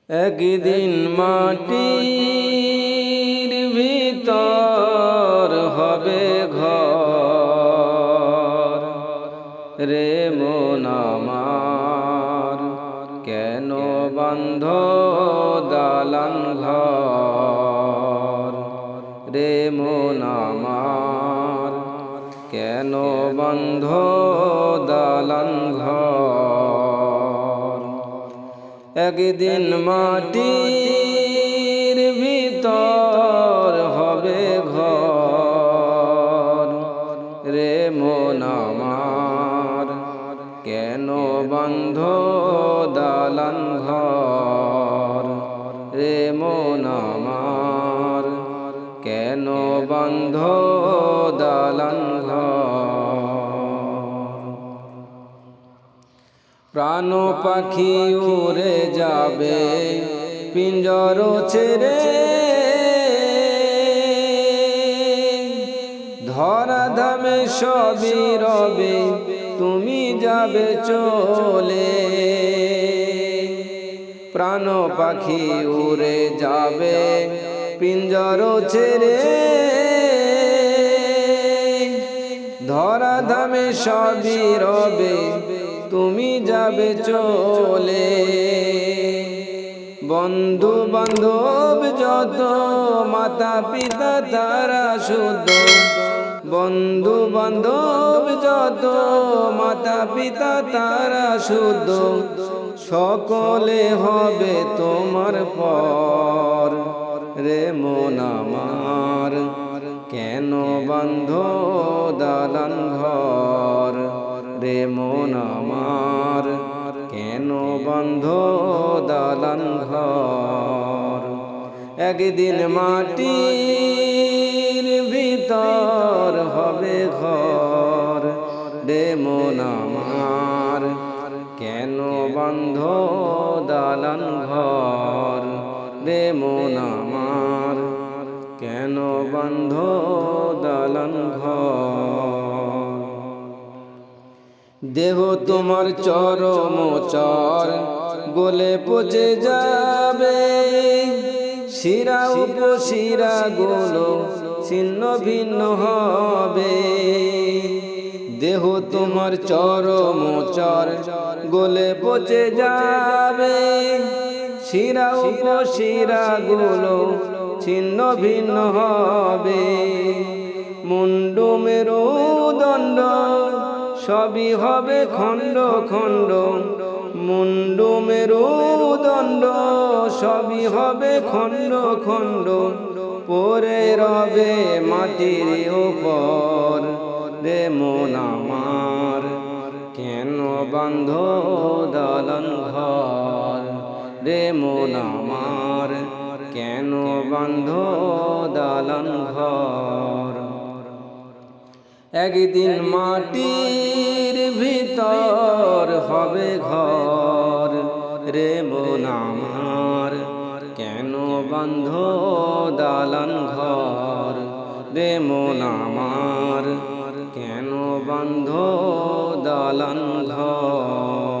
একদিন মাটির ভিতর হবে ঘর রে মন আমার, কেন বন্ধ দালান ঘর রে মন আমার, কেন বন্ধ দালান ঘর। একদিন মাটির ভিতর হবে ঘর রে মন আমার, কেন বন্ধ দালান ঘর রে মন আমার, কেন বন্ধ দালান ঘর। প্রাণ পাখি উড়ে যাবে পিঞ্জর ছেড়ে, ধরা ধামে সবই রবে তুমি যাবে চলে। প্রাণ পাখি উড়ে যাবে পিঞ্জর ছেড়ে, ধরা ধামে সবই রবে তুমি যাবে চলে। বন্ধু বান্ধব যত মাতা পিতা তারা শুদ্ধ, বন্ধু বান্ধব যত মাতা পিতা তারা শুদ্ধ, সকলে হবে তোমার পর রে মন আমার, কেন বন্ধ দালান ঘর রে মন আমার, কেন বন্ধ দালান ঘর। একদিন মাটির ভিতর হবে ঘর রে মন আমার, কেন বন্ধ দালান ঘর রে মন আমার, কেন বন্ধ দালান ঘর। দেহ তোমার চরম চর গলে পচে যাবে, শিরা উপশিরা গুলো ছিন্ন ভিন্ন হবে। দেহ তোমার চরম চর গলে পচে যাবে, শিরা উপশিরা গুলো ছিন্ন ভিন্ন হবে। মুন্ডু মেরুদণ্ড সবই হবে খণ্ড খণ্ড, মুন্ডু মেরুদণ্ড সবই হবে খণ্ড খণ্ড, পরে রবে মাটির উপর রে মন আমার, কেন বন্ধ দালান ঘর রে মন আমার, কেন বন্ধ দালান ঘর। একদিন মাটির ভিতর হবে ঘর রে মন আমার, কেন বন্ধ দালান ঘর রে মন আমার, কেন বন্ধ দালান ঘর।